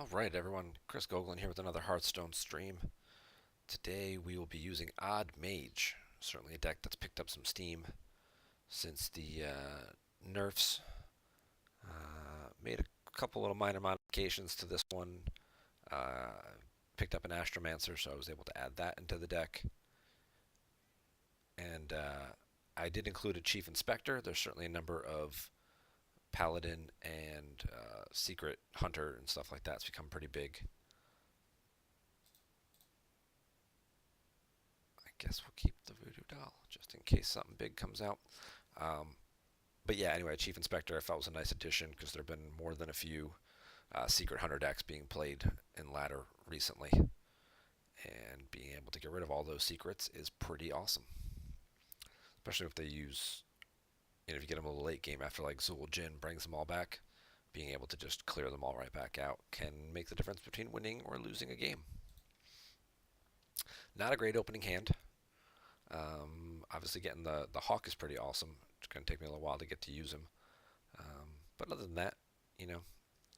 Alright everyone, Chris Goglin here with another Hearthstone stream. Today we will be using Odd Mage, certainly a deck that's picked up some steam since the nerfs. Made a couple little minor modifications to this one. Uh, Picked up an Astromancer, so I was able to add that into the deck. And I did include a Chief Inspector. There's certainly a number of Paladin and Secret Hunter and stuff like that's become pretty big. I guess we'll keep the Voodoo Doll just in case something big comes out. Um, but yeah, anyway, Chief Inspector I felt was a nice addition because there have been more than a few Secret Hunter decks being played in ladder recently, and being able to get rid of all those secrets is pretty awesome. Especially if they use, if you get them a little late game after like Zul Jin brings them all back, being able to just clear them all right back out can make the difference between winning or losing a game. Not a great opening hand. Obviously, getting the Hawk is pretty awesome. It's going to take me a little while to get to use him. But other than that, you know,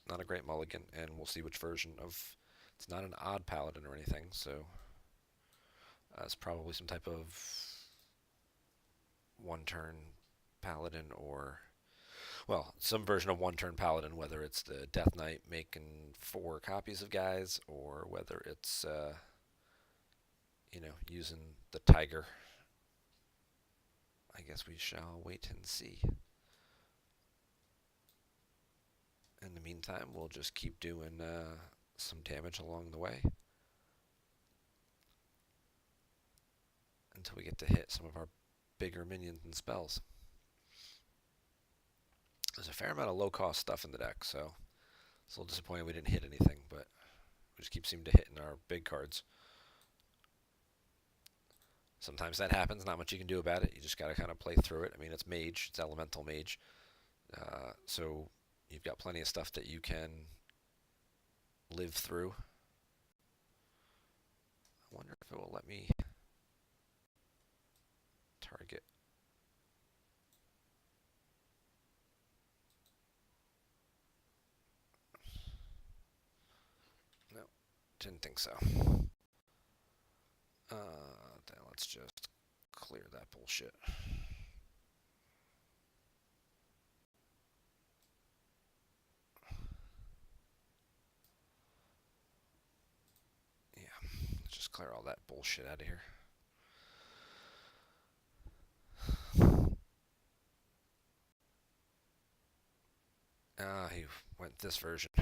not a great mulligan, and we'll see which version of. It's not an odd paladin or anything, so it's probably some type of one-turn paladin or, well, some version of one-turn paladin, whether it's the Death Knight making 4 copies of guys, or whether it's, using the Tiger. I guess we shall wait and see. In the meantime, we'll just keep doing some damage along the way until we get to hit some of our bigger minions and spells. There's a fair amount of low-cost stuff in the deck, so it's a little disappointing we didn't hit anything, but we just keep seeming to hit in our big cards. Sometimes that happens, not much you can do about it. You just got to kind of play through it. I mean, it's Mage, it's Elemental Mage, so you've got plenty of stuff that you can live through. I wonder if it will let me target. No, didn't think so. Then let's just clear that bullshit. Yeah, let's just clear all that bullshit out of here. He went this version.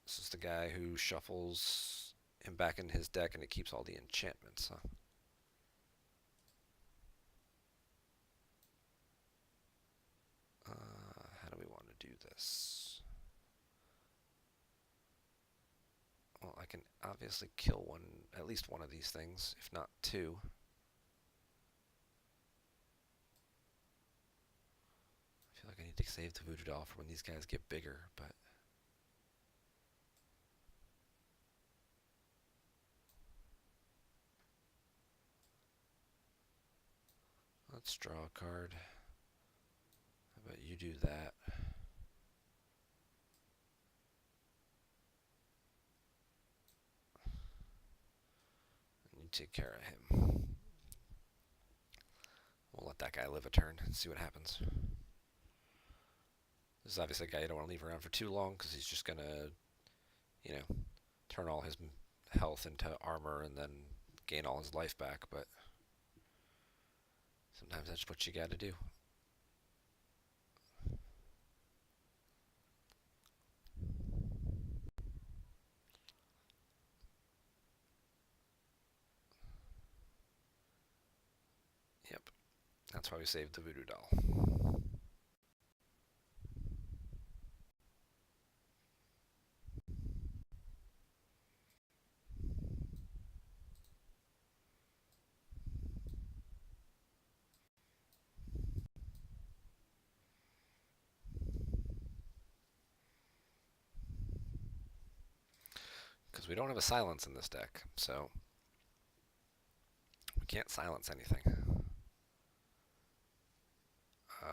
This is the guy who shuffles him back in his deck and it keeps all the enchantments, huh? How do we want to do this? Well, I can obviously kill one, at least one of these things, if not 2. I feel like I need to save the Voodoo Doll for when these guys get bigger, but let's draw a card. How about you do that? And you take care of him. We'll let that guy live a turn and see what happens. This is obviously a guy you don't want to leave around for too long because he's just going to, turn all his health into armor and then gain all his life back, but sometimes that's what you got to do. Yep, that's why we saved the Voodoo Doll. Because we don't have a silence in this deck, so we can't silence anything.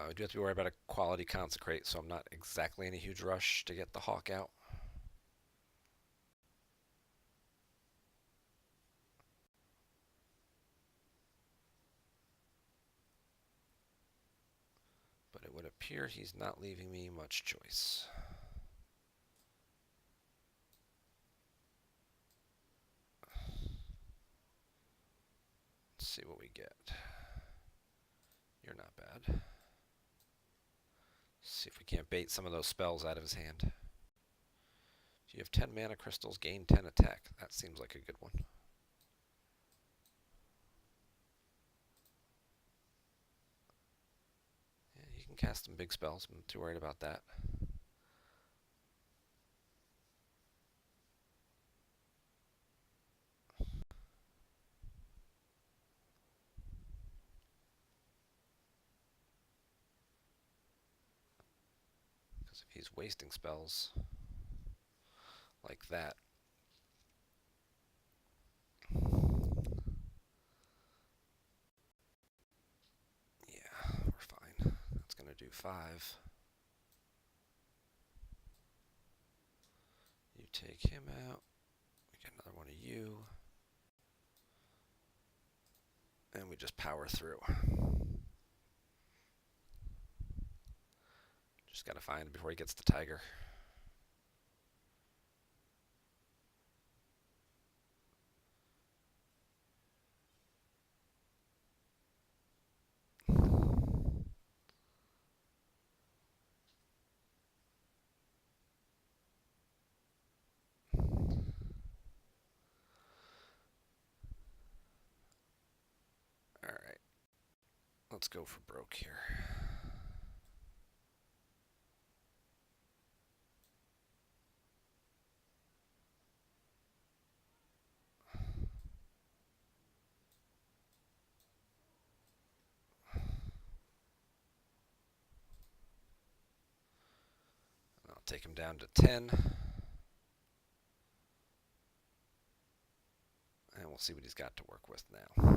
We do have to be worried about a quality consecrate, so I'm not exactly in a huge rush to get the Hawk out. here he's not leaving me much choice. Let's see what we get. You're not bad. See if we can't bait some of those spells out of his hand. If you have 10 mana crystals, gain 10 attack. That seems like a good one. Yeah, you can cast some big spells. I'm not too worried about that. Because if he's wasting spells like that, yeah, we're fine. That's going to do 5. You take him out. We get another one of you. And we just power through. Just got to find him before he gets the tiger. Alright. Let's go for broke here. I'll take him down to 10. And we'll see what he's got to work with now.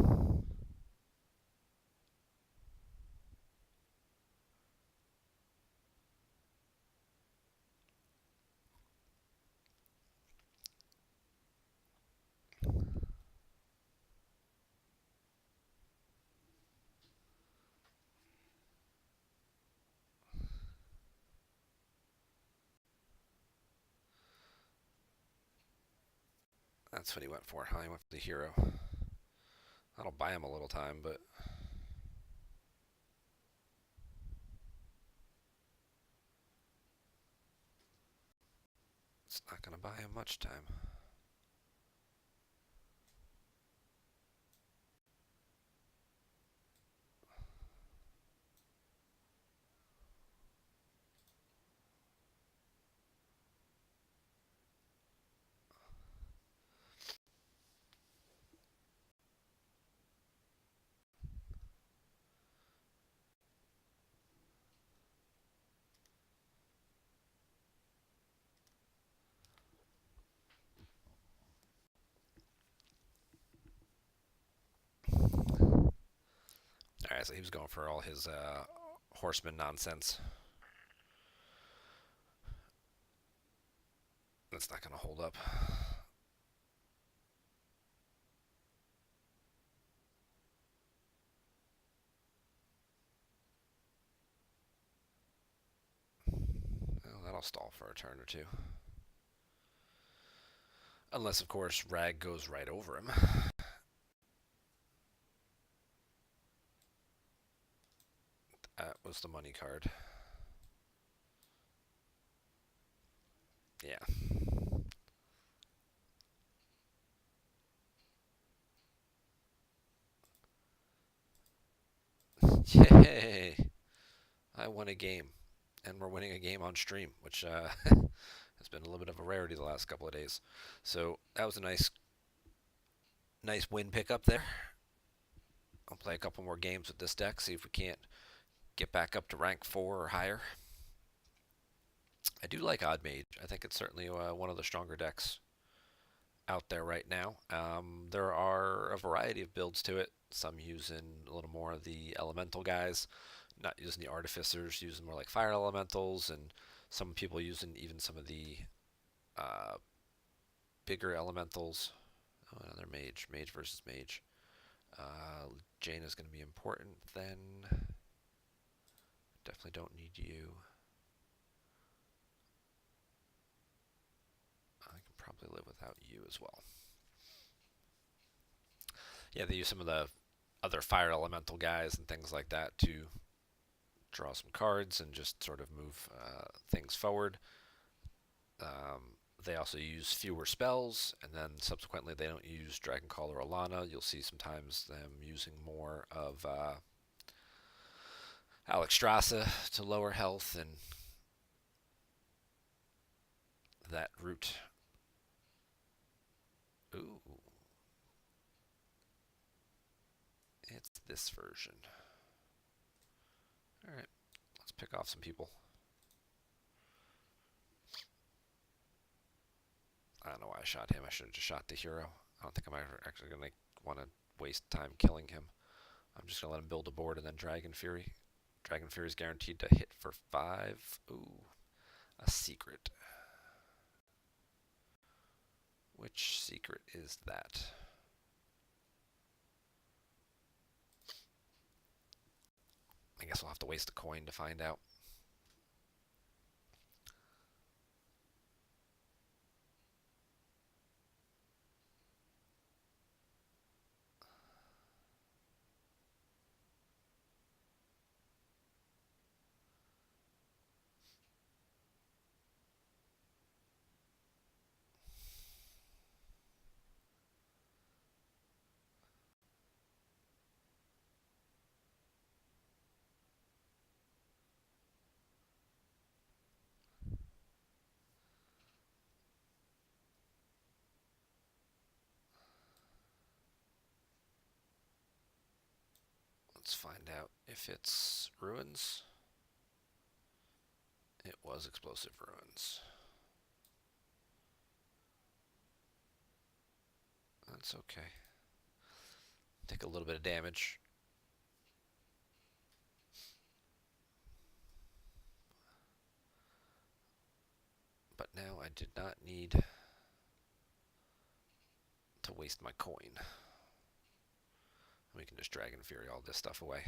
That's what he went for, huh? He went for the hero. That'll buy him a little time, but it's not going to buy him much time. Alright, so he was going for all his horseman nonsense. That's not going to hold up. Well, that'll stall for a turn or two. Unless, of course, Rag goes right over him. That was the money card. Yeah. Yay! I won a game. And we're winning a game on stream, which has been a little bit of a rarity the last couple of days. So that was a nice win pickup there. I'll play a couple more games with this deck, see if we can't get back up to rank 4 or higher. I do like Odd Mage. I think it's certainly one of the stronger decks out there right now. There are a variety of builds to it. Some using a little more of the elemental guys, not using the artificers, using more like fire elementals, and some people using even some of the bigger elementals. Oh, another mage versus mage. Jaina is going to be important then. Definitely don't need you. I can probably live without you as well. Yeah, they use some of the other fire elemental guys and things like that to draw some cards and just sort of move things forward. They also use fewer spells, and then subsequently they don't use Dragon Call or Alana. You'll see sometimes them using more of Alexstrasza to lower health and that route. Ooh, it's this version. Alright, let's pick off some people. I don't know why I shot him. I should have just shot the hero. I don't think I'm actually going to want to waste time killing him. I'm just going to let him build a board and then Dragon Fury. Dragon Fury is guaranteed to hit for 5. Ooh, a secret. Which secret is that? I guess we'll have to waste a coin to find out. Let's find out if it's ruins. It was explosive ruins. That's okay. Take a little bit of damage. But now I did not need to waste my coin. We can just Dragon Fury all this stuff away.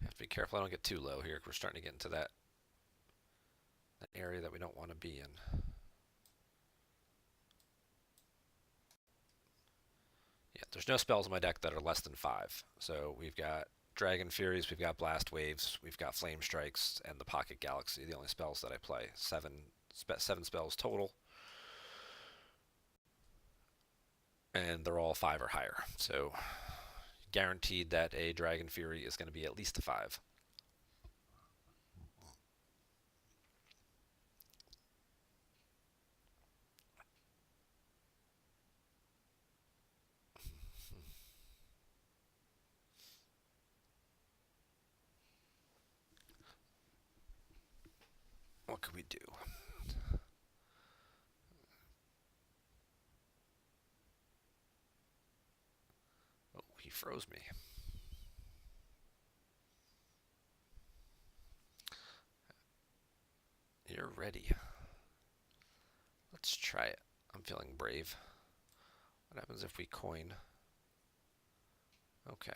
Have to be careful I don't get too low here. We're starting to get into that area that we don't want to be in. Yeah, there's no spells in my deck that are less than 5. So we've got Dragon Furies, we've got Blast Waves, we've got Flame Strikes, and the Pocket Galaxy, the only spells that I play. Seven spells total. And they're all 5 or higher. So guaranteed that a Dragon Fury is going to be at least a 5. What could we do? Oh, he froze me. You're ready. Let's try it. I'm feeling brave. What happens if we coin? Okay.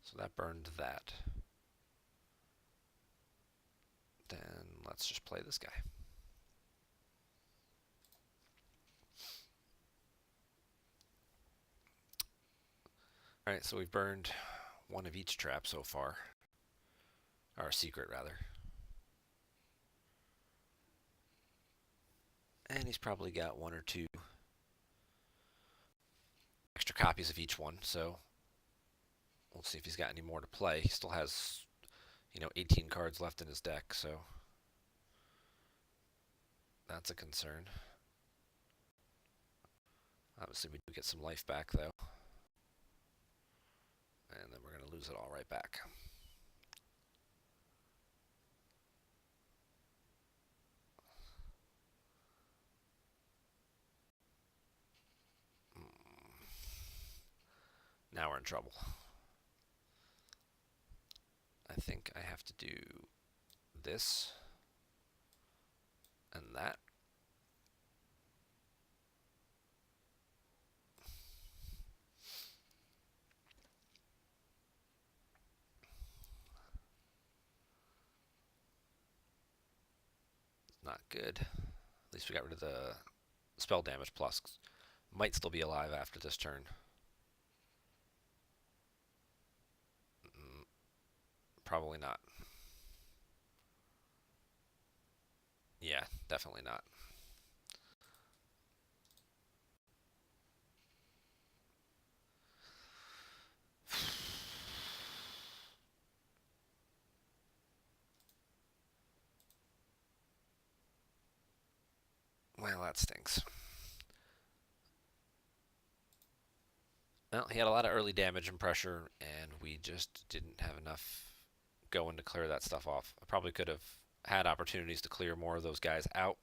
So that burned that. Then let's just play this guy. Alright, so we've burned one of each trap so far. Or secret, rather. And he's probably got 1 or 2 extra copies of each one, so we'll see if he's got any more to play. He still has, 18 cards left in his deck, so that's a concern. Obviously, we do get some life back, though. And then we're going to lose it all right back. Now we're in trouble. I think I have to do this and that. Not good. At least we got rid of the spell damage plus. Might still be alive after this turn. Probably not. Yeah, definitely not. Well, that stinks. Well, he had a lot of early damage and pressure, and we just didn't have enough going to clear that stuff off. I probably could have had opportunities to clear more of those guys out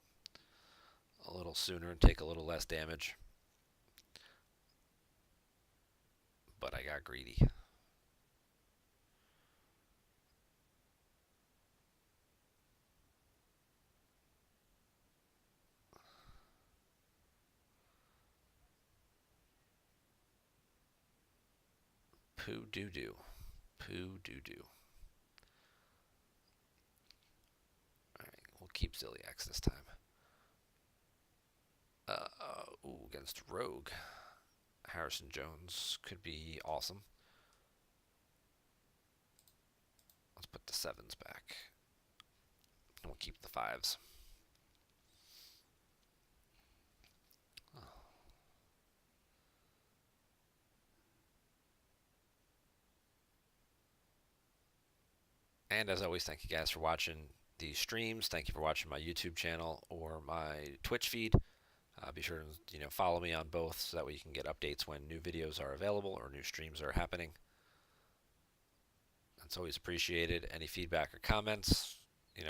a little sooner and take a little less damage, but I got greedy. Poo doo doo. Poo doo doo. Alright, we'll keep Ziliax this time. Ooh, against Rogue. Harrison Jones could be awesome. Let's put the 7s back. And we'll keep the 5s. Oh. And as always, thank you guys for watching these streams. Thank you for watching my YouTube channel or my Twitch feed. Be sure to follow me on both so that way you can get updates when new videos are available or new streams are happening. That's always appreciated. Any feedback or comments?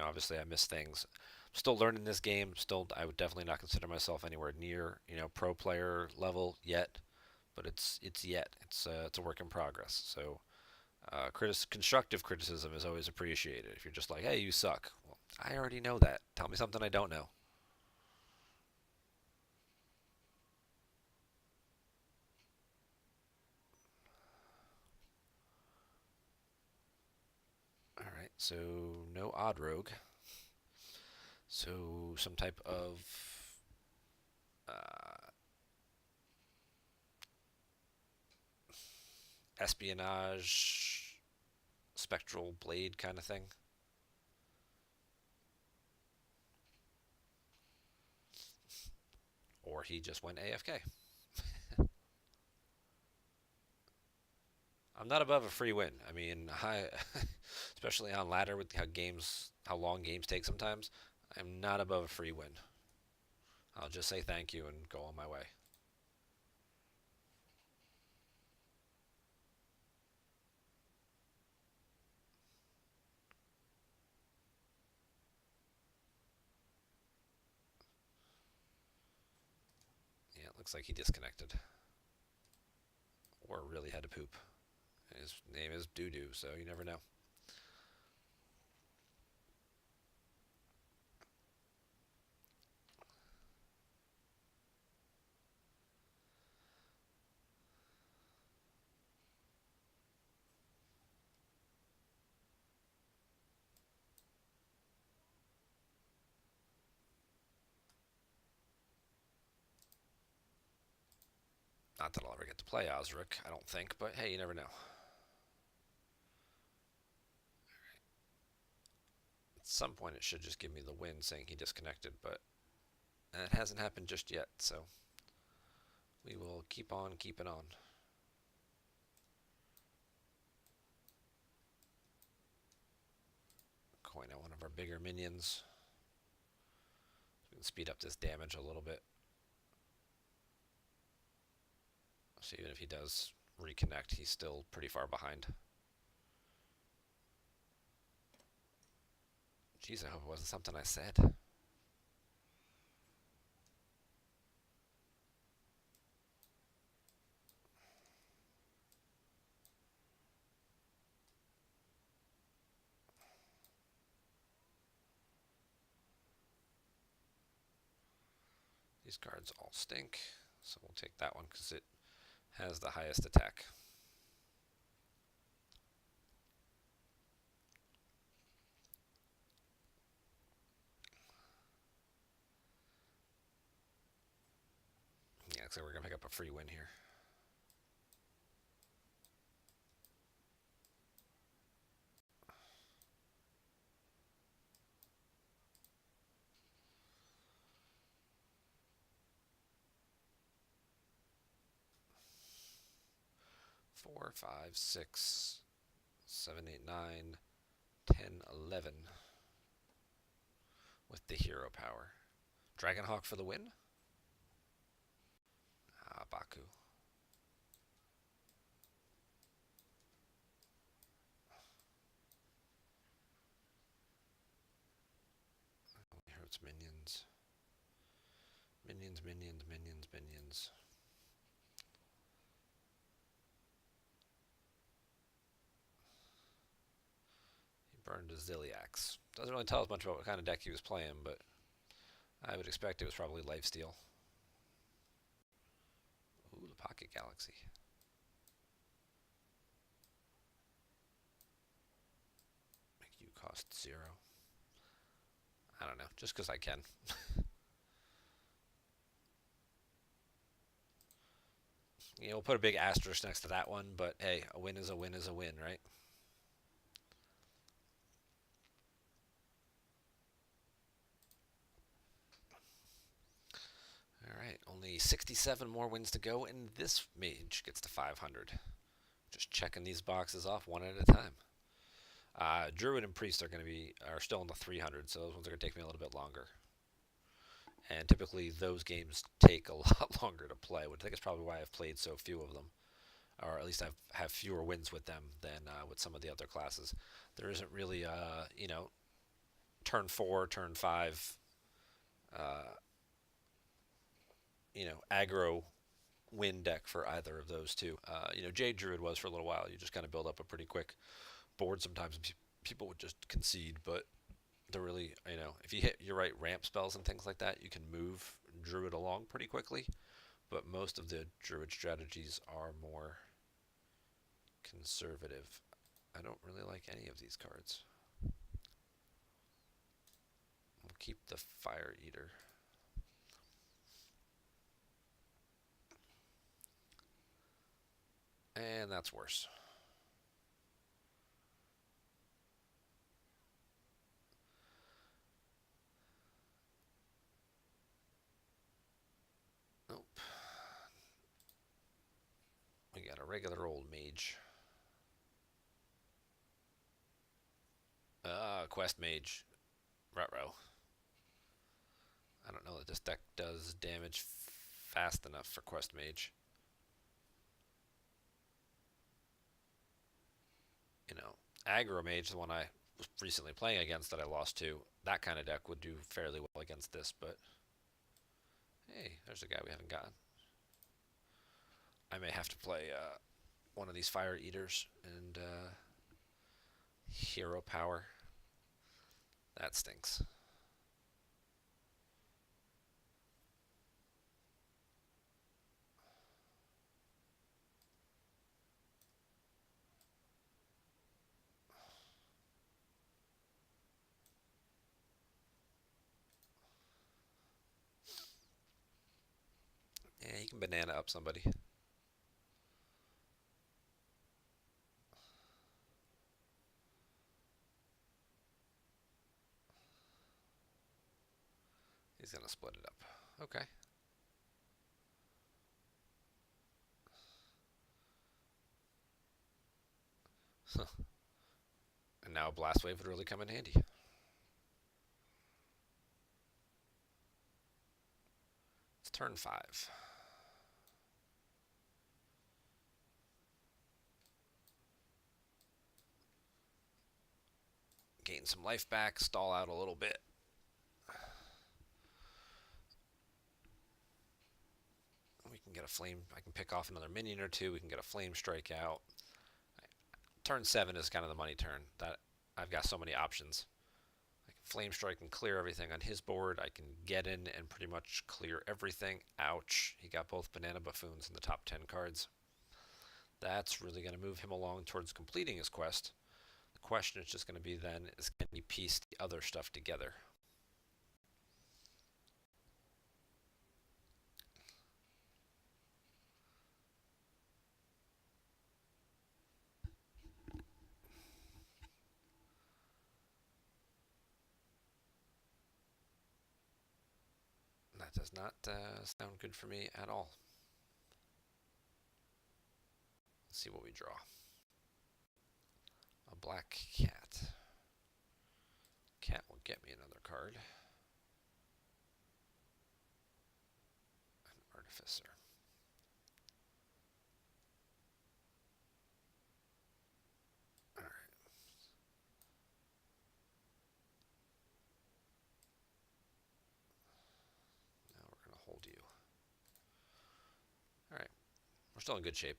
Obviously I miss things. I'm still learning this game. I would definitely not consider myself anywhere near pro player level yet, but it's a work in progress. So constructive criticism is always appreciated. If you're just like, hey, you suck. Well, I already know that. Tell me something I don't know. Alright, so no odd rogue. So some type of espionage, spectral blade kind of thing. Or he just went AFK. I'm not above a free win. I mean, especially on ladder with how long games take sometimes. I'm not above a free win. I'll just say thank you and go on my way. Yeah, it looks like he disconnected. Or really had to poop. His name is Doo-Doo, so you never know. Not that I'll ever get to play Osric, I don't think, but hey, you never know. At some point it should just give me the win saying he disconnected, but that hasn't happened just yet, so we will keep on keeping on. Coin out one of our bigger minions. We can speed up this damage a little bit. So even if he does reconnect, he's still pretty far behind. Jeez, I hope it wasn't something I said. These cards all stink, so we'll take that one because it has the highest attack. Looks like we're going to pick up a free win here. Four, five, 6, 7, 8, 9, 10, 11 with the hero power. Dragonhawk for the win? Ah, Baku. Hurts minions. Minions, minions, minions, minions. He burned his Ziliax. Doesn't really tell us much about what kind of deck he was playing, but I would expect it was probably lifesteal. Ooh, the Pocket Galaxy. Make you cost 0. I don't know, just because I can. You know, we'll put a big asterisk next to that one, but hey, a win is a win is a win, right? Alright, only 67 more wins to go, and this mage gets to 500. Just checking these boxes off one at a time. Druid and Priest are still in the 300, so those ones are going to take me a little bit longer. And typically those games take a lot longer to play, which I think is probably why I've played so few of them. Or at least I've have fewer wins with them than with some of the other classes. There isn't really, you know, turn 4, turn 5, you know, aggro win deck for either of those two. You know, Jade Druid was for a little while. You just kind of build up a pretty quick board. Sometimes people would just concede, but they're really, you know, if you hit your right ramp spells and things like that, you can move Druid along pretty quickly. But most of the Druid strategies are more conservative. I don't really like any of these cards. We'll keep the Fire Eater. And that's worse. Nope. We got a regular old mage. Quest Mage. Ruh-roh. I don't know that this deck does damage fast enough for Quest Mage. You know, Aggro Mage, the one I was recently playing against that I lost to, that kind of deck would do fairly well against this, but hey, there's a guy we haven't gotten. I may have to play one of these Fire Eaters and Hero Power. That stinks. Yeah, you can banana up somebody. He's going to split it up. Okay. And now a Blast Wave would really come in handy. It's turn 5. Gain some life back, stall out a little bit. We can get a flame. I can pick off another minion or two. We can get a flame strike out. Turn 7 is kind of the money turn. That I've got so many options. I can flame strike and clear everything on his board. I can get in and pretty much clear everything. Ouch. He got both Banana Buffoons in the top 10 cards. That's really going to move him along towards completing his quest. The question is just going to be then, is can he piece the other stuff together? That does not sound good for me at all. Let's see what we draw. A black cat. Cat will get me another card. An artificer. Alright. Now we're going to hold you. Alright. We're still in good shape.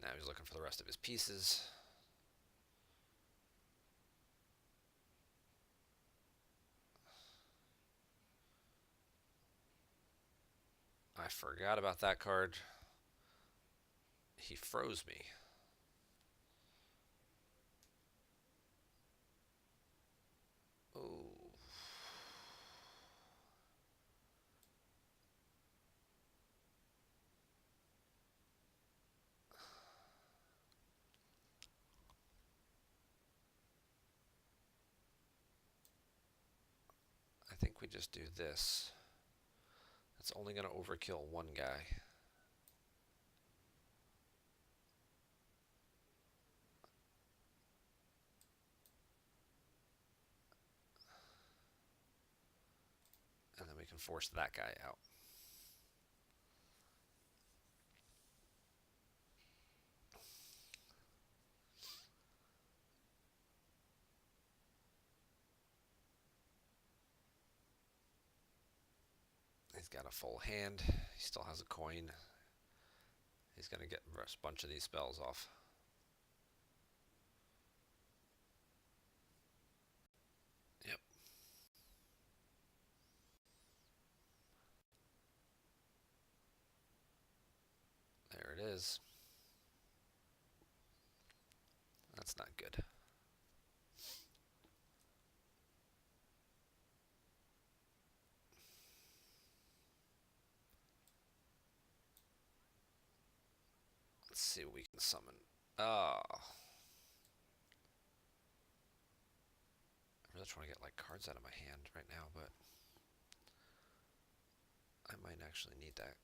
Now he's looking for the rest of his pieces. I forgot about that card. He froze me. Oh. I think we just do this. It's only going to overkill one guy. And then we can force that guy out. He's got a full hand. He still has a coin. He's going to get a bunch of these spells off. Yep. There it is. That's not good. Let's see what we can summon. Oh. I'm really trying to get like cards out of my hand right now, but I might actually need that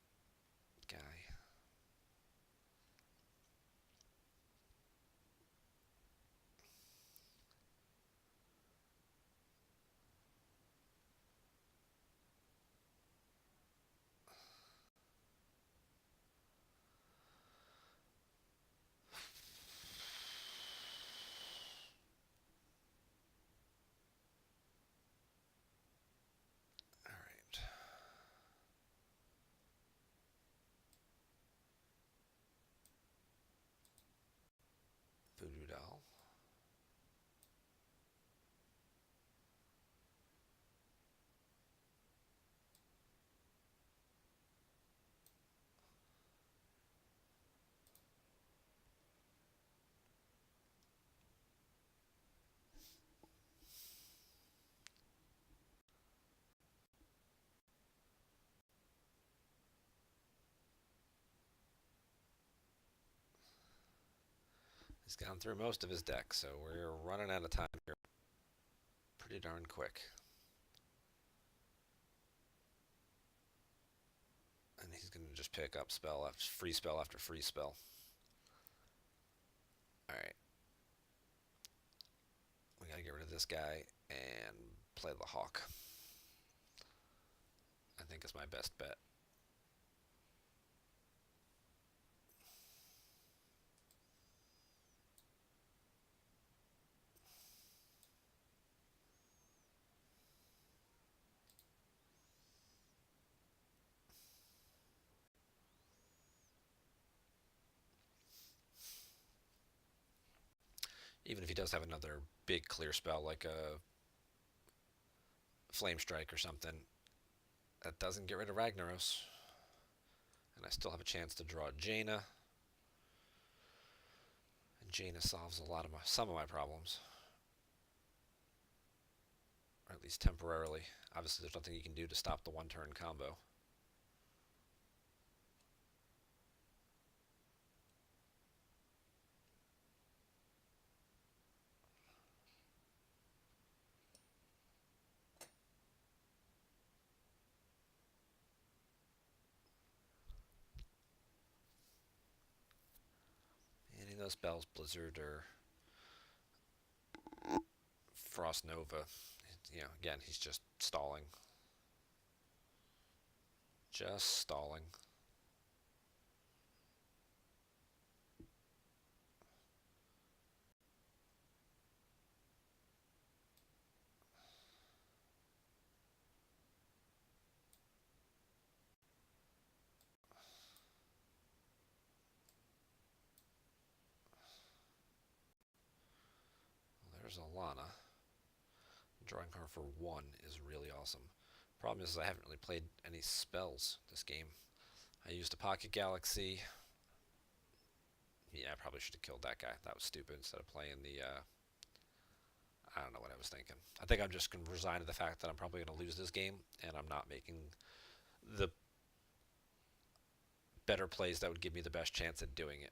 guy. Voodoo doll. He's gone through most of his deck, so we're running out of time here. Pretty darn quick. And he's going to just pick up spell after free spell after free spell. Alright. We got to get rid of this guy and play the hawk. I think is my best bet. Even if he does have another big clear spell like a Flame Strike or something, that doesn't get rid of Ragnaros. And I still have a chance to draw Jaina. And Jaina solves some of my problems. Or at least temporarily. Obviously there's nothing you can do to stop the one-turn combo. spells, Blizzard or Frost Nova. You know, again, he's just stalling. Just stalling. There's Alana. Drawing her for 1 is really awesome. Problem is I haven't really played any spells this game. I used a Pocket Galaxy. Yeah, I probably should have killed that guy. That was stupid. Instead of playing the, I don't know what I was thinking. I think I'm just going to resign to the fact that I'm probably going to lose this game, and I'm not making the better plays that would give me the best chance at doing it.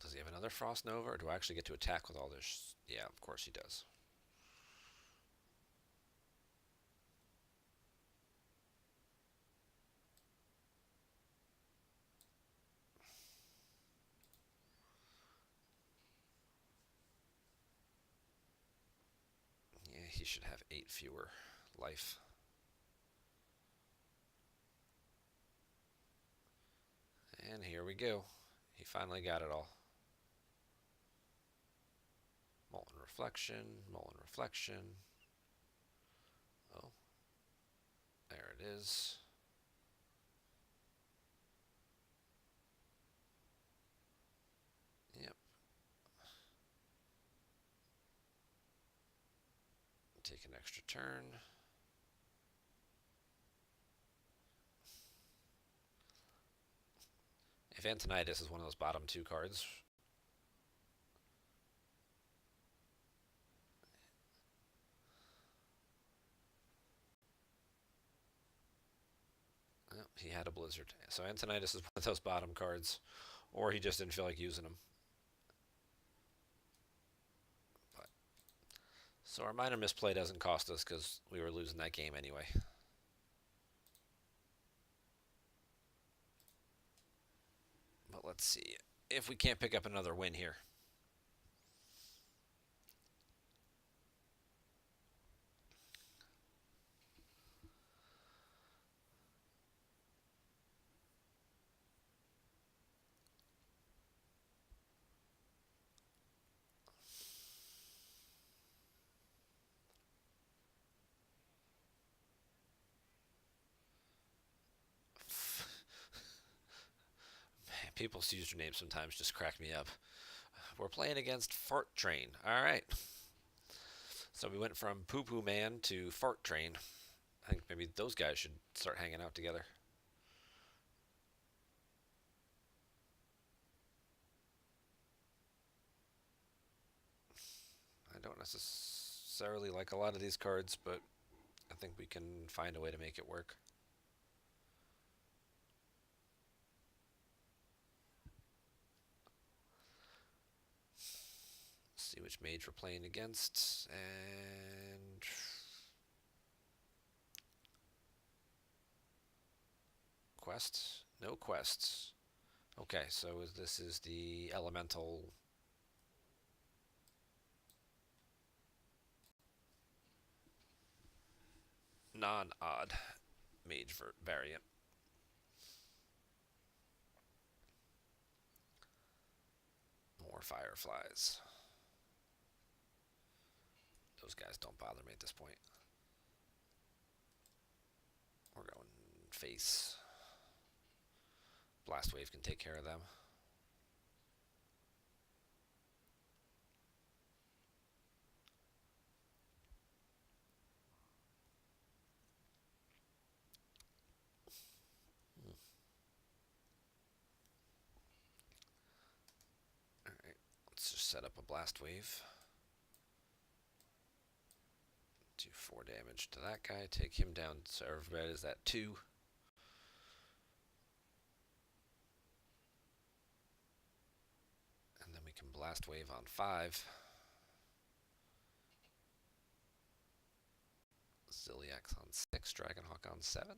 Does he have another Frost Nova, or do I actually get to attack with all this? Yeah, of course he does. Yeah, he should have 8 fewer life. And here we go. He finally got it all. Molten Reflection, Molten Reflection. Oh, there it is. Yep. Take an extra turn. If Antonidas is one of those bottom 2 cards, well, he had a Blizzard. So Antonidas is one of those bottom cards, or he just didn't feel like using them. But, so our minor misplay doesn't cost us because we were losing that game anyway. But let's see if we can't pick up another win here. People's usernames sometimes just crack me up. We're playing against Fart Train. All right. So we went from Poo Poo Man to Fart Train. I think maybe those guys should start hanging out together. I don't necessarily like a lot of these cards, but I think we can find a way to make it work. See which mage we're playing against, and quests? No quests. Okay, so this is the elemental non-odd mage variant. More fireflies. Those guys don't bother me at this point. We're going face. Blast Wave can take care of them. Alright, let's just set up a Blast Wave. Do 4 damage to that guy, take him down. So everybody is at 2. And then we can Blast Wave on 5. Ziliax on 6, Dragonhawk on 7.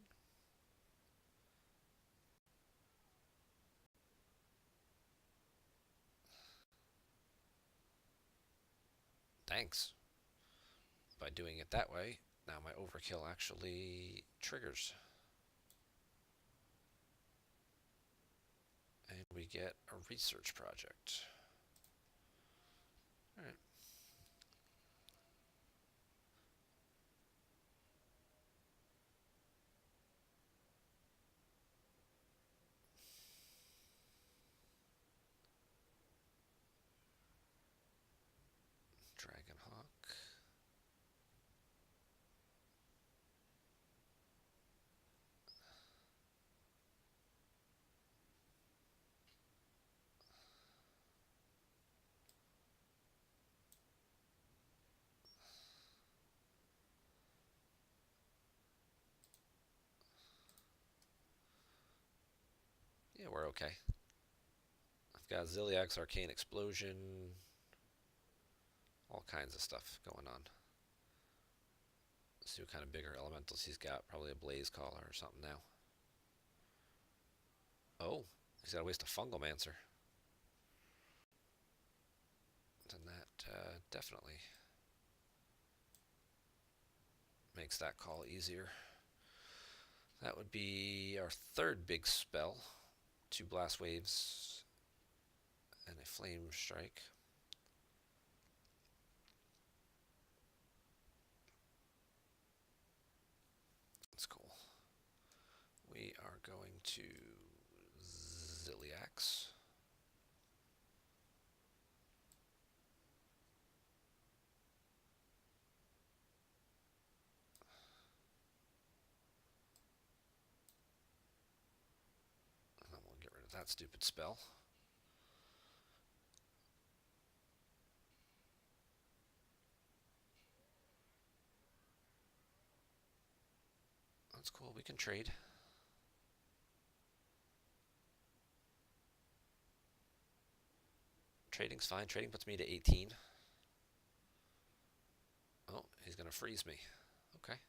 Thanks. By doing it that way, now my overkill actually triggers. And we get a research project. Alright. Dragonhawk. Yeah, we're okay. I've got Ziliak's Arcane Explosion. All kinds of stuff going on. Let's see what kind of bigger elementals he's got. Probably a Blaze Caller or something now. Oh, he's got to waste a Fungalmancer. Then that definitely makes that call easier. That would be our third big spell. 2 Blast Waves and a Flame Strike. That's cool. We are going to Ziliax. And then we'll get rid of that stupid spell. That's cool. We can trade. Trading's fine. Trading puts me to 18. Oh, he's going to freeze me. Okay.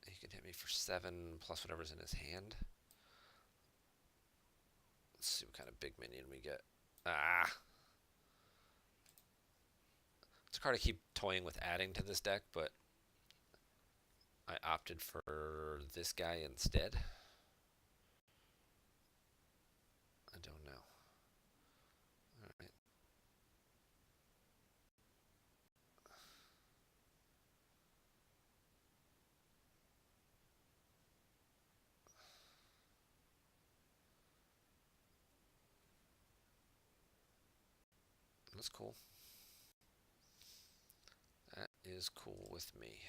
He can hit me for 7 plus whatever's in his hand. Let's see what kind of big minion we get. Ah! It's a card I keep toying with adding to this deck, but I opted for this guy instead. I don't know. Alright. That's cool. That is cool with me.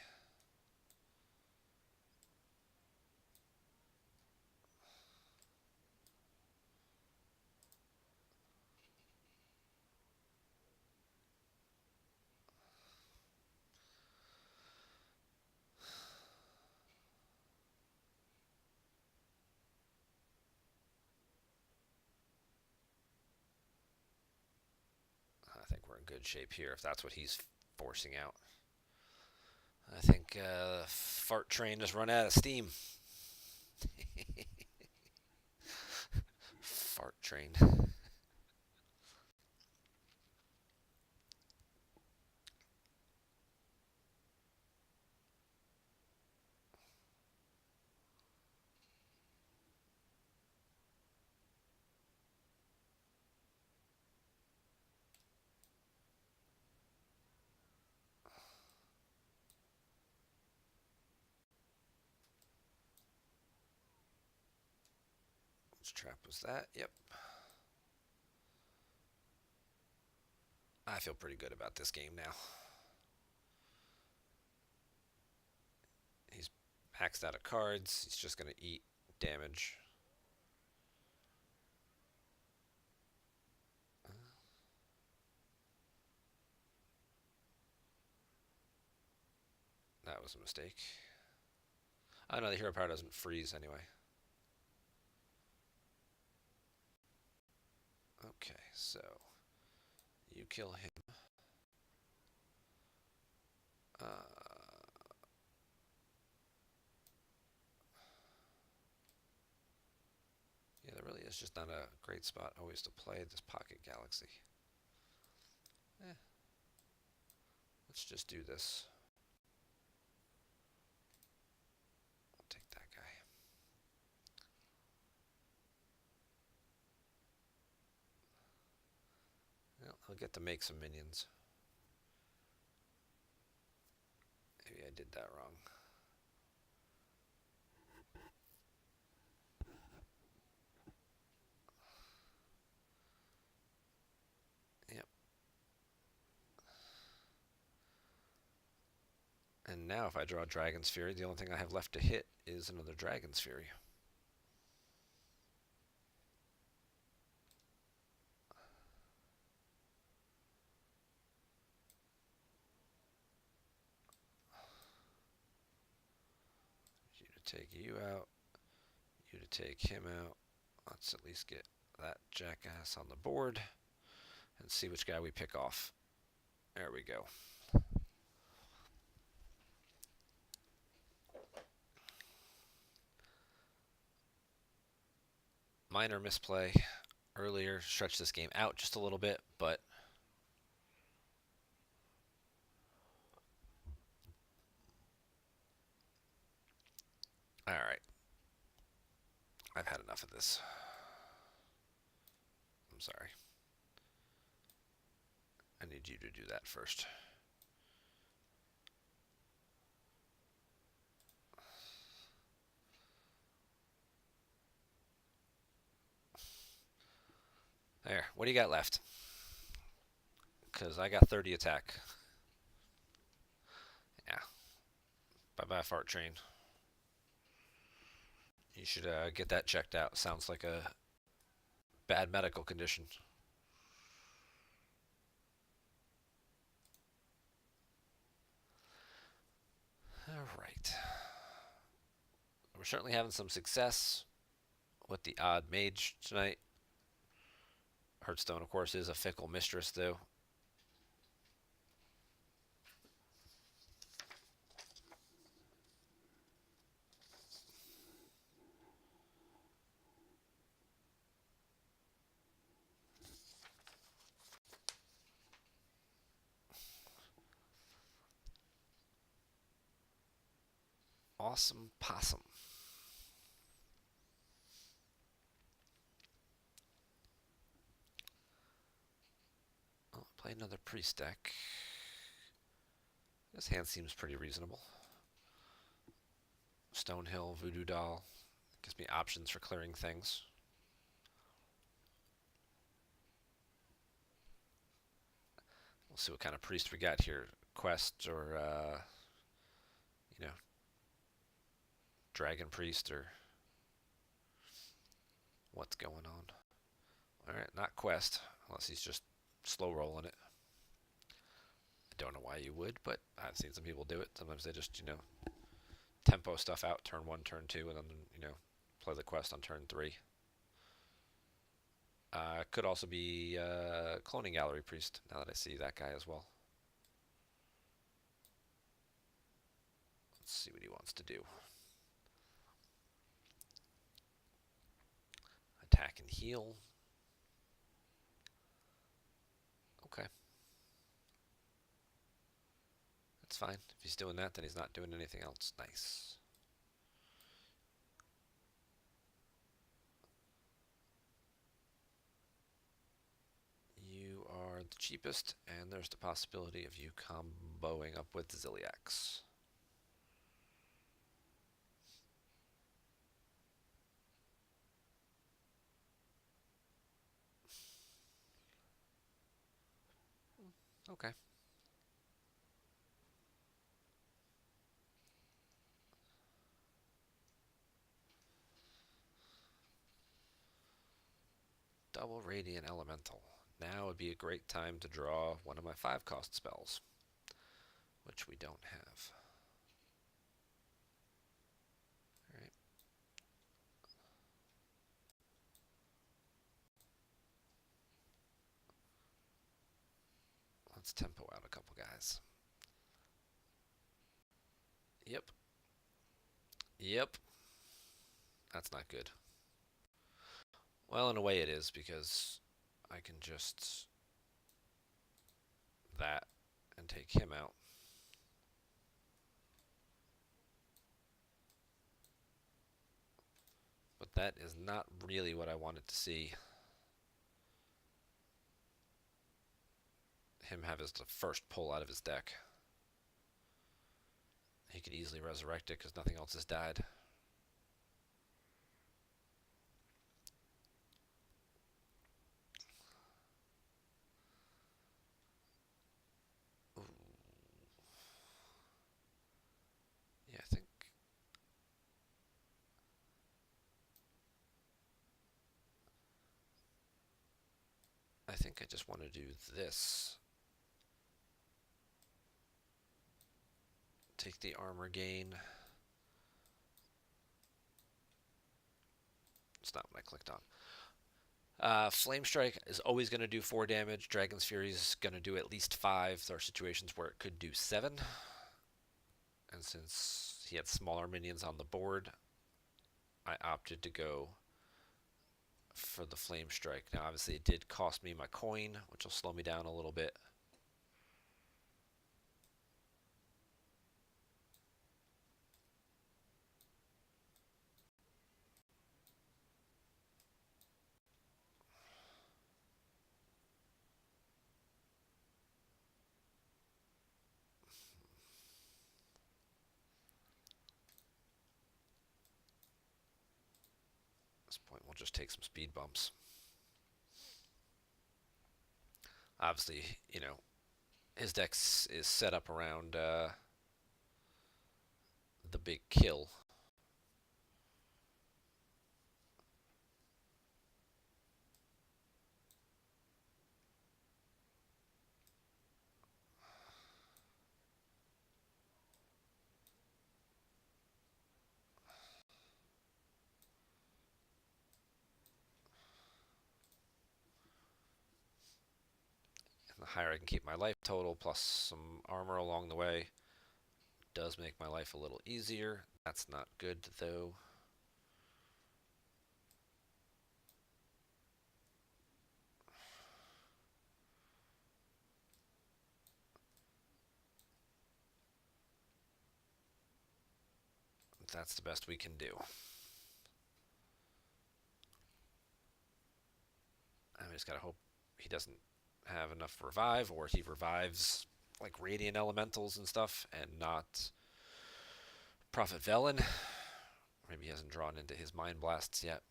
I think we're in good shape here if that's what he's forcing out. I think Fart Train just run out of steam. Fart Train. Which trap was that? Yep. I feel pretty good about this game now. He's maxed out of cards. He's just going to eat damage. That was a mistake. Oh no, the hero power doesn't freeze anyway. Okay, so you kill him. Yeah, there really is just not a great spot always to play this Pocket Galaxy. Eh, let's just do this. I'll take that guy. Well, I'll get to make some minions. Maybe I did that wrong. Yep. And now if I draw Dragon's Fury, the only thing I have left to hit is another Dragon's Fury. You to take you out, you to take him out. Let's at least get that jackass on the board and see which guy we pick off. There we go. Minor misplay earlier, stretched this game out just a little bit, but all right. I've had enough of this. I'm sorry. I need you to do that first. There. What do you got left? Because I got 30 attack. Yeah. Bye-bye, fart train. You should get that checked out. Sounds like a bad medical condition. All right. We're certainly having some success with the odd mage tonight. Hearthstone, of course, is a fickle mistress, though. Awesome possum. I'll play another priest deck. This hand seems pretty reasonable. Stonehill, Voodoo Doll. Gives me options for clearing things. We'll see what kind of priest we got here. Quest or, you know, Dragon Priest or what's going on. Alright, not Quest, unless he's just slow rolling it. I don't know why you would, but I've seen some people do it. Sometimes they just, tempo stuff out turn 1, turn 2, and then, play the quest on turn 3. Could also be Cloning Gallery Priest, now that I see that guy as well. Let's see what he wants to do. Attack and heal. Okay. That's fine. If he's doing that, then he's not doing anything else. Nice. You are the cheapest, and there's the possibility of you comboing up with Ziliax. Okay. Double Radiant Elemental. Now would be a great time to draw one of my 5-cost spells, which we don't have. Alright. Let's tempo out a couple guys. Yep. Yep. That's not good. Well, in a way it is, because I can just that and take him out. But that is not really what I wanted to see him have as the first pull out of his deck. He could easily resurrect it because nothing else has died. Ooh. Yeah, I think I just want to do this. Take the armor gain. It's not what I clicked on. Flame Strike is always going to do 4 damage. Dragon's Fury is going to do at least 5. There are situations where it could do 7. And since he had smaller minions on the board, I opted to go for the Flame Strike. Now, obviously, it did cost me my coin, which will slow me down a little bit. At this point, we'll just take some speed bumps. Obviously, his deck is set up around the big kill. And the higher I can keep my life total, plus some armor along the way, does make my life a little easier. That's not good, though. That's the best we can do. I just gotta hope he doesn't have enough revive, or he revives like radiant elementals and stuff, and not Prophet Velen. Maybe he hasn't drawn into his mind blasts yet.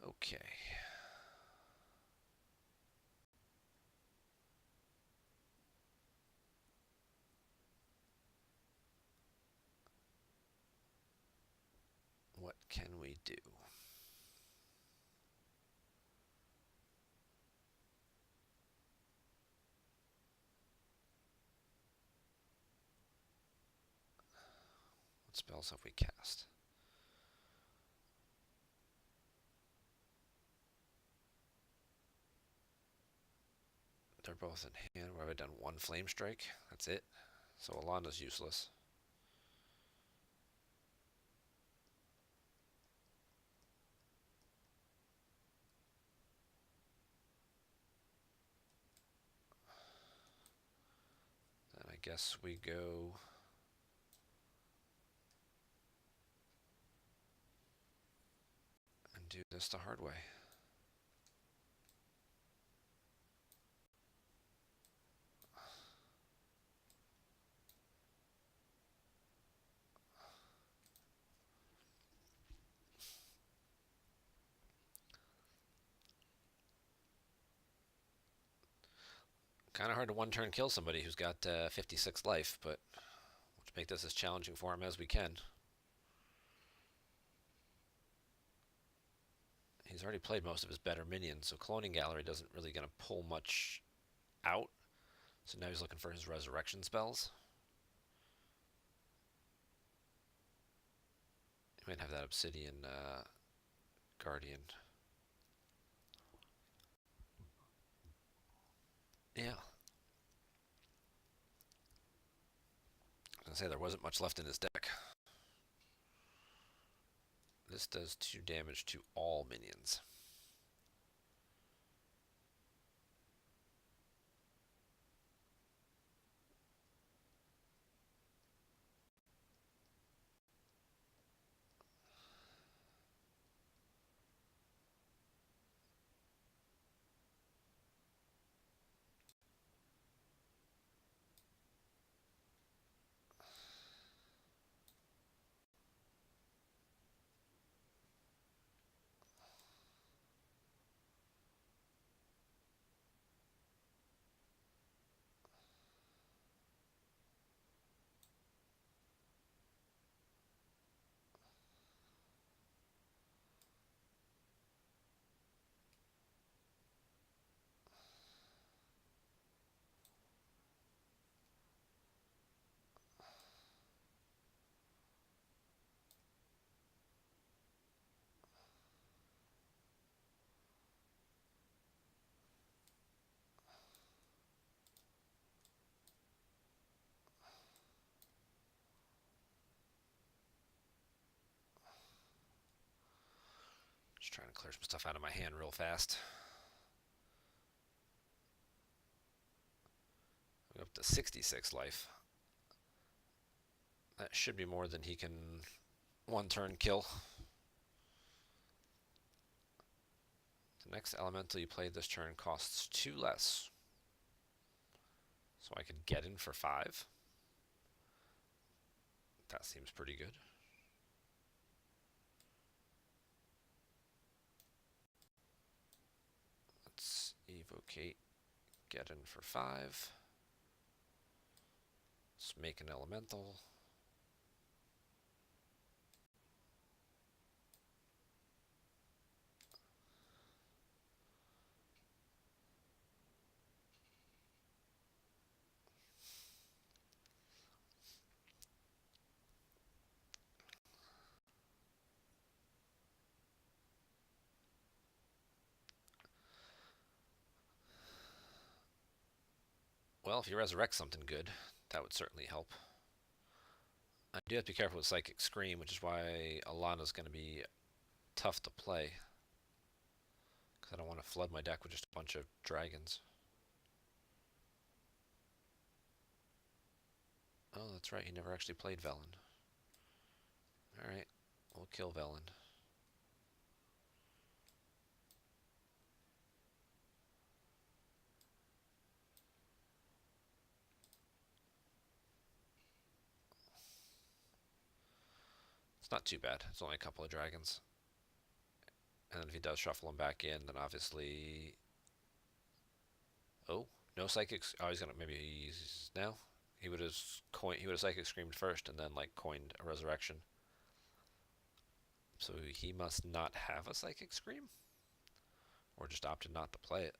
Okay. What can we do? What spells have we cast? They're both in hand. Where have I done one Flame Strike? That's it. So Alanda's useless. Then I guess we go and do this the hard way. Kind of hard to one-turn kill somebody who's got 56 life, but we'll make this as challenging for him as we can. He's already played most of his better minions, so Cloning Gallery doesn't really going to pull much out. So now he's looking for his resurrection spells. You might have that Obsidian Guardian. Yeah. I was gonna say there wasn't much left in his deck. This does 2 damage to all minions. Just trying to clear some stuff out of my hand real fast. We're up to 66 life. That should be more than he can one turn kill. The next elemental you play this turn costs 2 less. So I could get in for 5. That seems pretty good. Let's evocate, get in for 5. Let's make an elemental. Well, if you resurrect something good, that would certainly help. I do have to be careful with Psychic Scream, which is why Alana's going to be tough to play. Because I don't want to flood my deck with just a bunch of dragons. Oh, that's right, he never actually played Velen. Alright, we'll kill Velen. It's not too bad. It's only a couple of dragons. And if he does shuffle them back in, then obviously... Oh, no psychics. Oh, he's gonna... Maybe he's... No? He would have Psychic Screamed first and then, like, coined a Resurrection. So he must not have a Psychic Scream? Or just opted not to play it.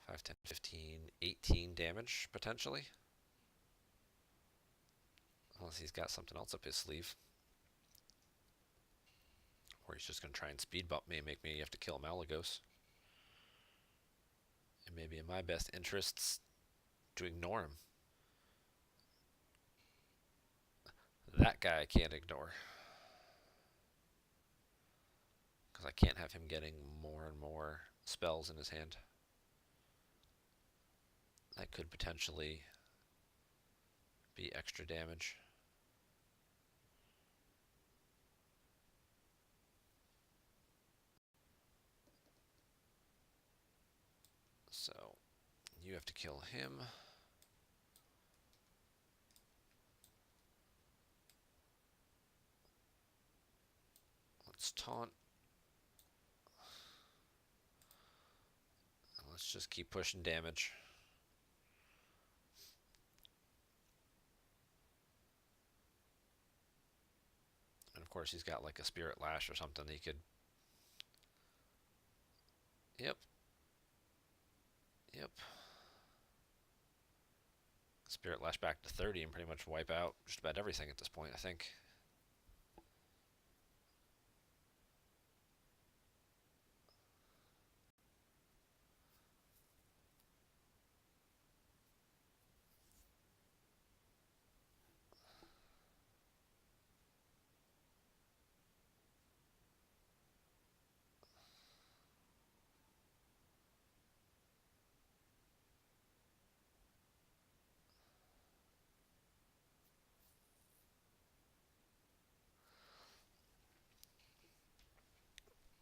5, 10, 15, 18 damage, potentially. Unless he's got something else up his sleeve. Or he's just going to try and speed bump me and make me have to kill Malagos. It may be in my best interests to ignore him. That guy I can't ignore. Because I can't have him getting more and more spells in his hand. That could potentially be extra damage. So, you have to kill him. Let's taunt. And let's just keep pushing damage. And of course he's got like a Spirit Lash or something that he could... Yep. Yep. Spirit Lash back to 30 and pretty much wipe out just about everything at this point, I think.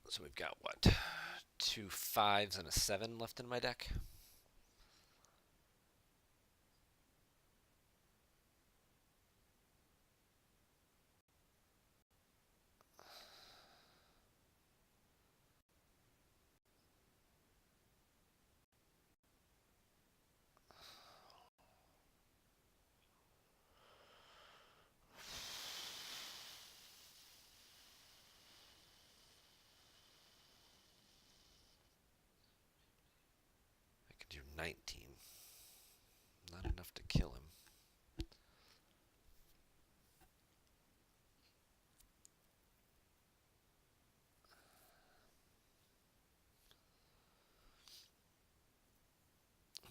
So we've got what? 2 5s and a 7 left in my deck. I could do 19. Not enough to kill him.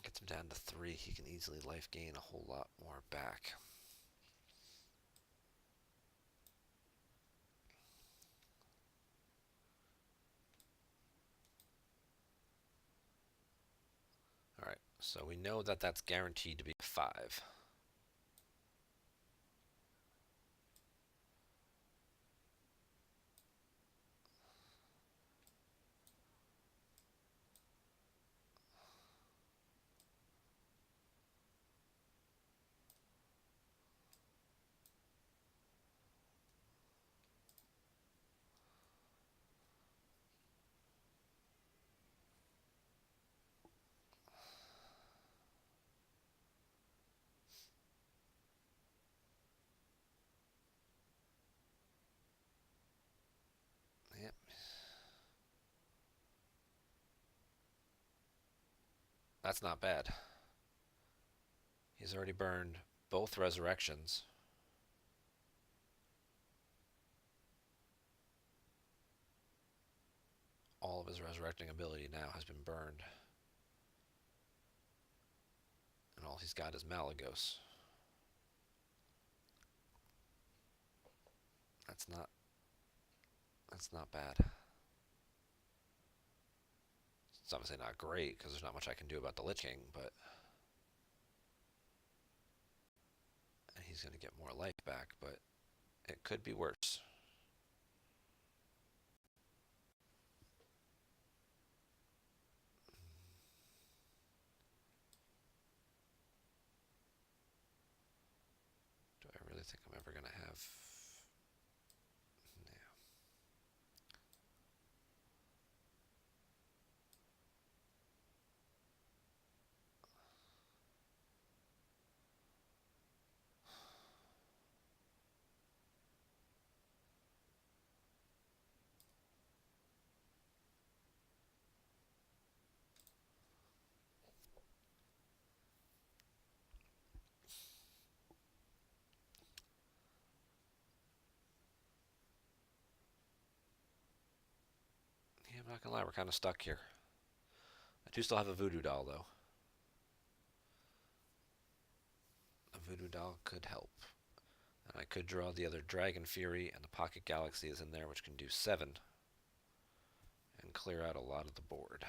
Gets him down to 3. He can easily life gain a whole lot more back. Alright, so we know that that's guaranteed to be a 5. Yep. That's not bad. He's already burned both resurrections. All of his resurrecting ability now has been burned. And all he's got is Malagos. That's not bad. It's obviously not great because there's not much I can do about the Lich King, but he's going to get more life back, but it could be worse. Do I really think I'm ever going to have... Yeah. Yeah, I'm not going to lie, we're kind of stuck here. I do still have a Voodoo Doll, though. A Voodoo Doll could help. And I could draw the other Dragon Fury, and the Pocket Galaxy is in there, which can do 7. And clear out a lot of the board.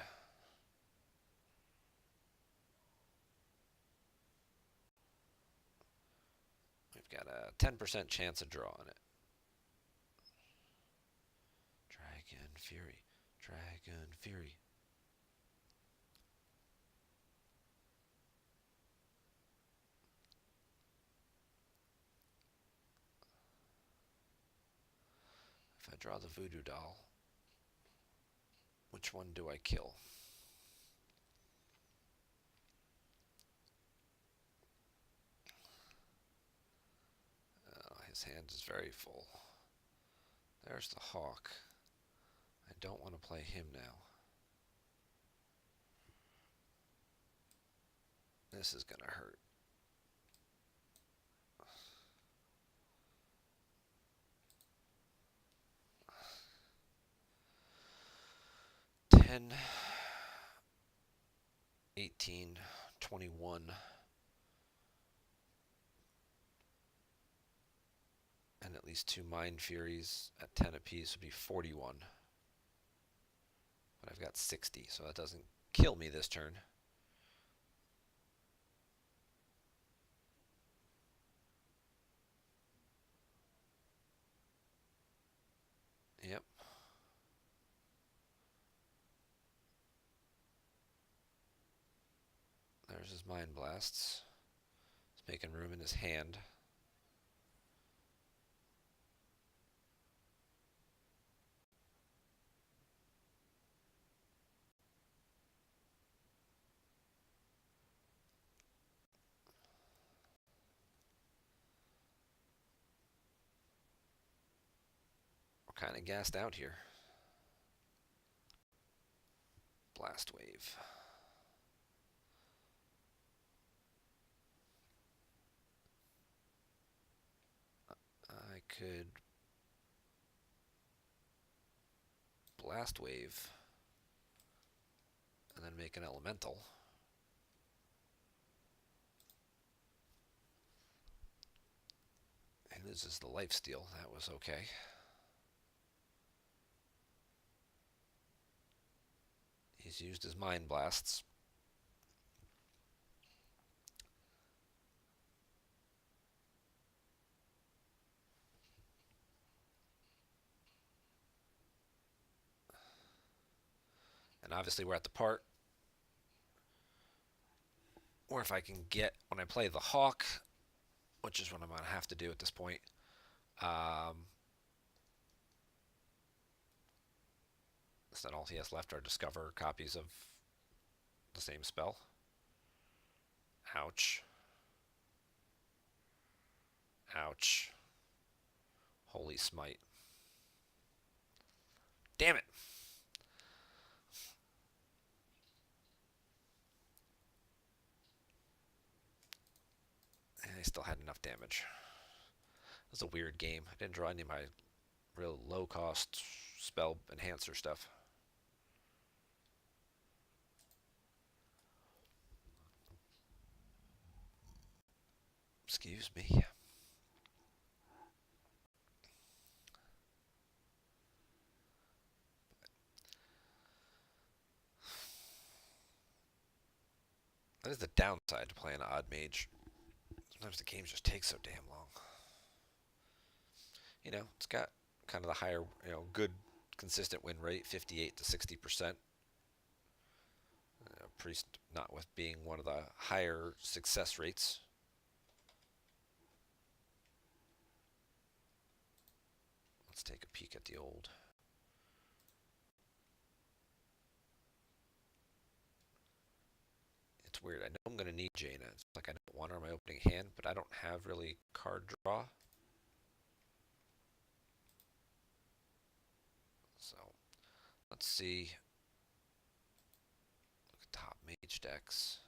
We've got a 10% chance of drawing it. Dragon Fury. Dragon Fury. If I draw the Voodoo Doll, which one do I kill? His hand is very full. There's the Hawk. I don't want to play him now. This is going to hurt. $10, 18, 21. And at least 2 Mind Furies at 10 apiece would be 41. But I've got 60, so that doesn't kill me this turn. Yep. there's his Mind Blasts. He's making room in his hand. We're kind of gassed out here. Blast Wave. I could Blast Wave and then make an Elemental. He loses the lifesteal. That was okay. He's used his Mind Blasts. And obviously we're at the part where if I can get, when I play the Hawk, which is what I'm going to have to do at this point, is that all he has left are discover copies of the same spell. Ouch. Ouch. Holy Smite. Damn it. And I still had enough damage. It was a weird game. I didn't draw any of my real low-cost spell enhancer stuff. Excuse me. That is the downside to playing an odd mage. Sometimes the games just take so damn long. You know, it's got kind of the higher, good consistent win rate, 58 to 60%. Priest not with being one of the higher success rates. Let's take a peek at the old. It's weird. I know I'm going to need Jaina. It's like I don't want her in my opening hand, but I don't have really card draw. So let's see. Look at top mage decks.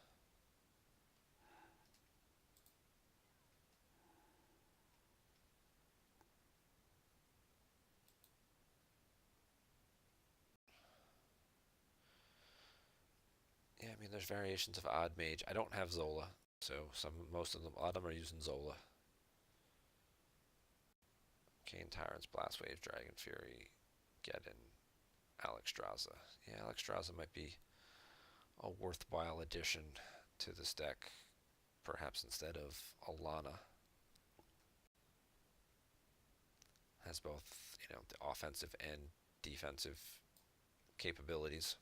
Yeah, I mean, there's variations of odd mage. I don't have Zola, so most of them, a lot of them are using Zola. Kane Tyrants, Blast Wave, Dragon Fury, Geddon, Alexstrasza. Yeah, Alexstrasza might be a worthwhile addition to this deck, perhaps instead of Alana. Has both, the offensive and defensive capabilities.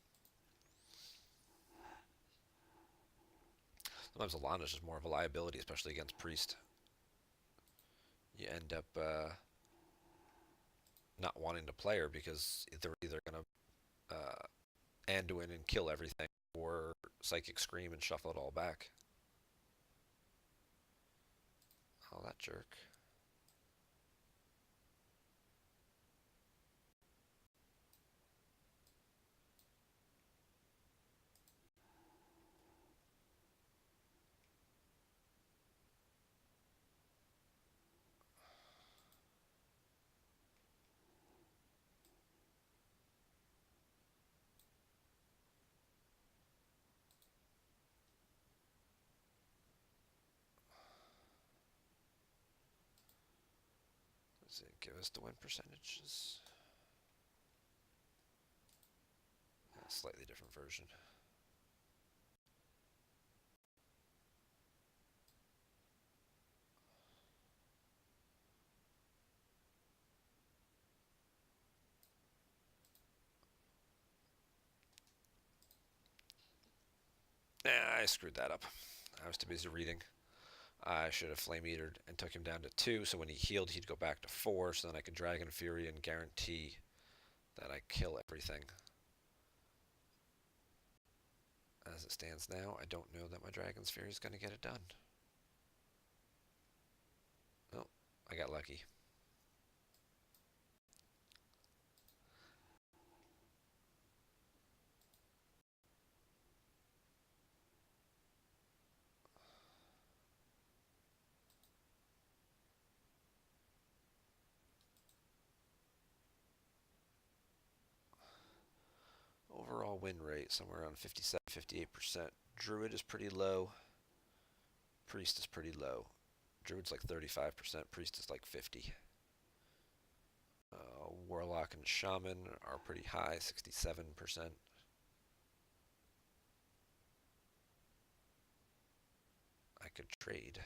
Sometimes Alana's just more of a liability, especially against Priest. You end up not wanting to play her because they're either going to Anduin and kill everything, or Psychic Scream and shuffle it all back. Oh, that jerk. Does it give us the win percentages? A slightly different version. I screwed that up. I was too busy reading. I should have Flame Eatered and took him down to 2, so when he healed, he'd go back to 4, so then I could Dragon Fury and guarantee that I kill everything. As it stands now, I don't know that my Dragon's Fury is going to get it done. Oh, I got lucky. Overall win rate, somewhere around 57, 58%. Druid is pretty low. Priest is pretty low. Druid's like 35%, Priest is like 50. Warlock and Shaman are pretty high, 67%. I could trade.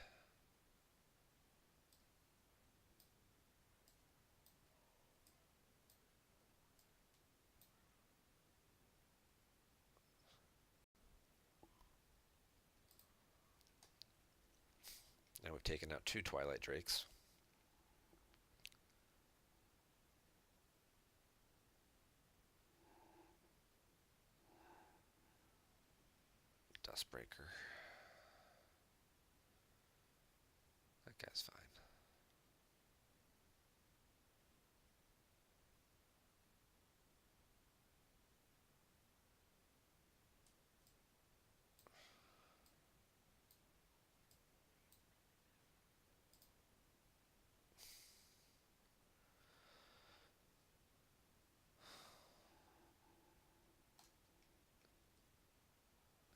Now we've taken out 2 Twilight Drakes. Dustbreaker. That guy's fine.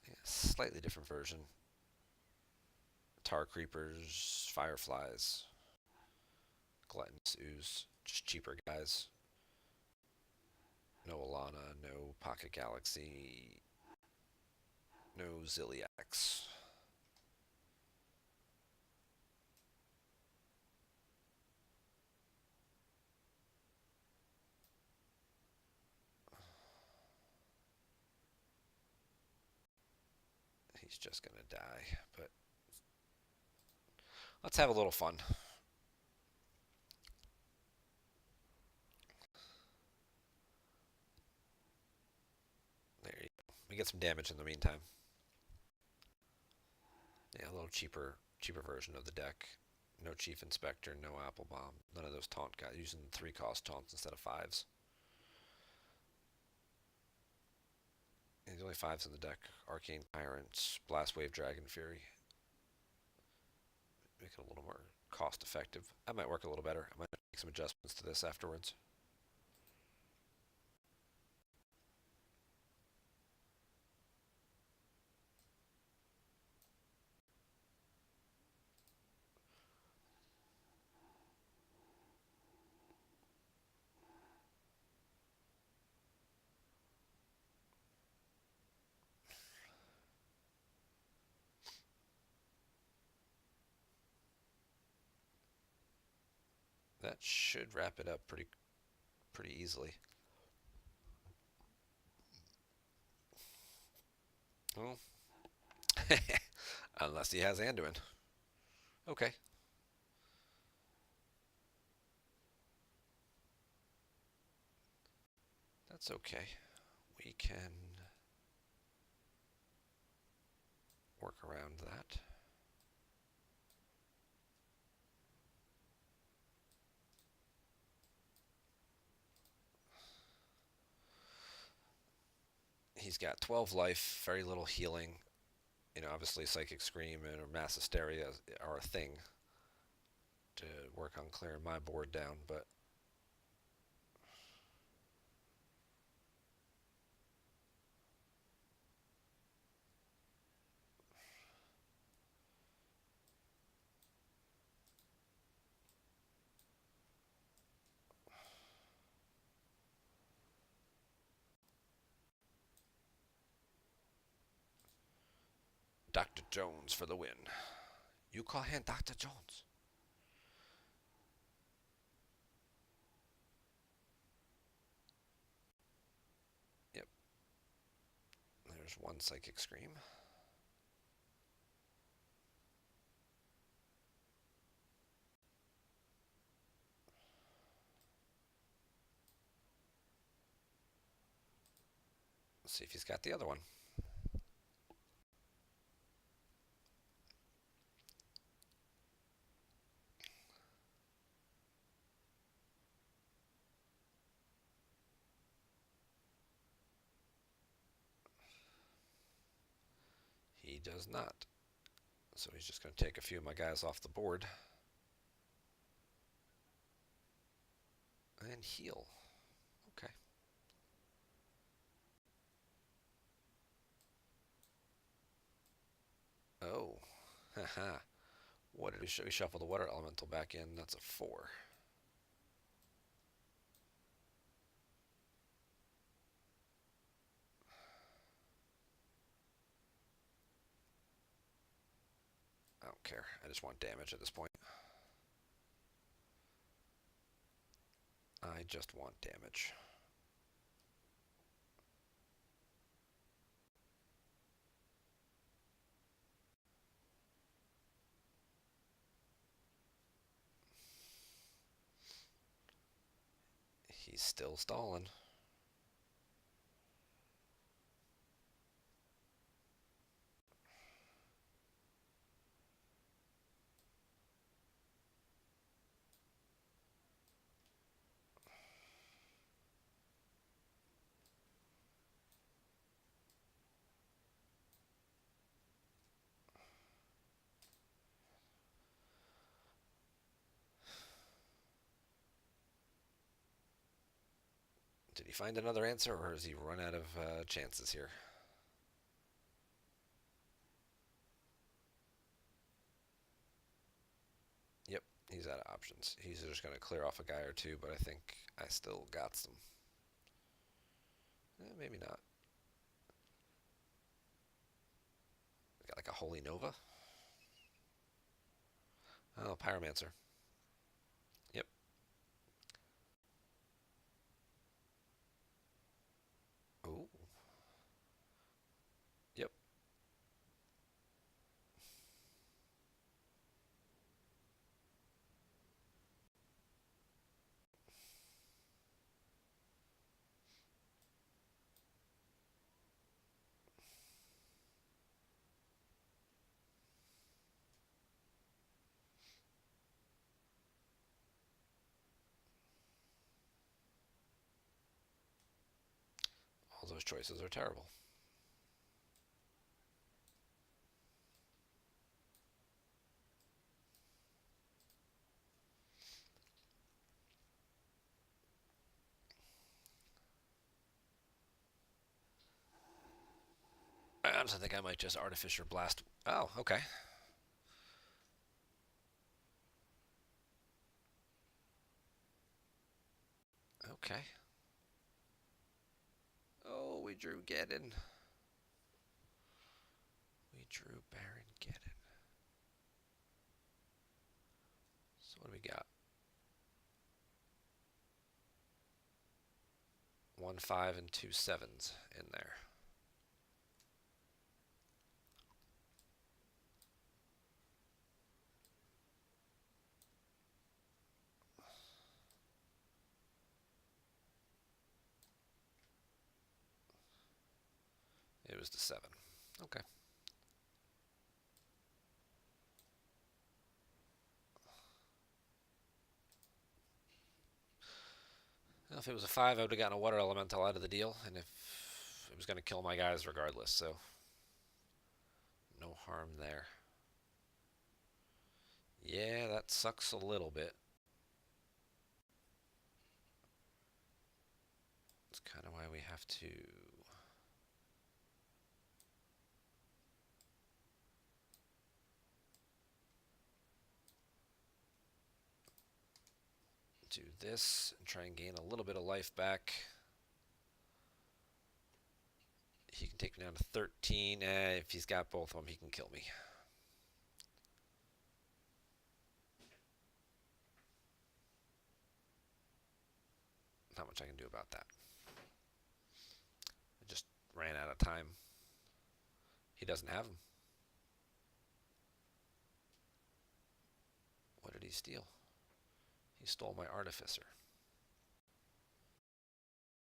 Yeah, slightly different version. Tar Creepers, Fireflies, Gluttonous Ooze, just cheaper guys. No Alana, no Pocket Galaxy, no Zilliax. He's just gonna die, but let's have a little fun. There you go. We get some damage in the meantime. Yeah, a little cheaper version of the deck. No Chief Inspector, no Apple Bomb, none of those taunt guys. Using 3-cost taunts instead of 5s. And the only 5s in the deck: Arcane Tyrants, Blast Wave, Dragon Fury. Make it a little more cost effective. That might work a little better. I might make some adjustments to this afterwards. That should wrap it up pretty easily. Well, unless he has Anduin. Okay. That's okay. We can work around that. He's got 12 life, very little healing. Obviously Psychic Scream and Mass Hysteria are a thing to work on clearing my board down, but Dr. Jones for the win. You call him Dr. Jones. Yep. There's one Psychic Scream. Let's see if he's got the other one. He does not. So he's just going to take a few of my guys off the board. And heal. Okay. Oh. Haha. What did we shuffle the water elemental back in? That's a 4. I don't care. I just want damage at this point. I just want damage. He's still stalling. Did he find another answer, or has he run out of chances here? Yep, he's out of options. He's just going to clear off a guy or two, but I think I still got some. Maybe not. Got like a Holy Nova? Oh, Pyromancer. Yep. Oh. Yep. All those choices are terrible. I honestly think I might just Artificer Blast. Oh, okay. Okay. Oh, we drew Geddon. We drew Baron Geddon. So what do we got? 1 5 and 2 7s in there. It was the 7. Okay. Well, if it was a 5, I would have gotten a Water Elemental out of the deal, and if it was going to kill my guys regardless, so no harm there. Yeah, that sucks a little bit. That's kind of why we have to do this and try and gain a little bit of life back. He can take me down to 13. If he's got both of them, he can kill me. Not much I can do about that. I just ran out of time. He doesn't have them. What did he steal? He stole my Artificer.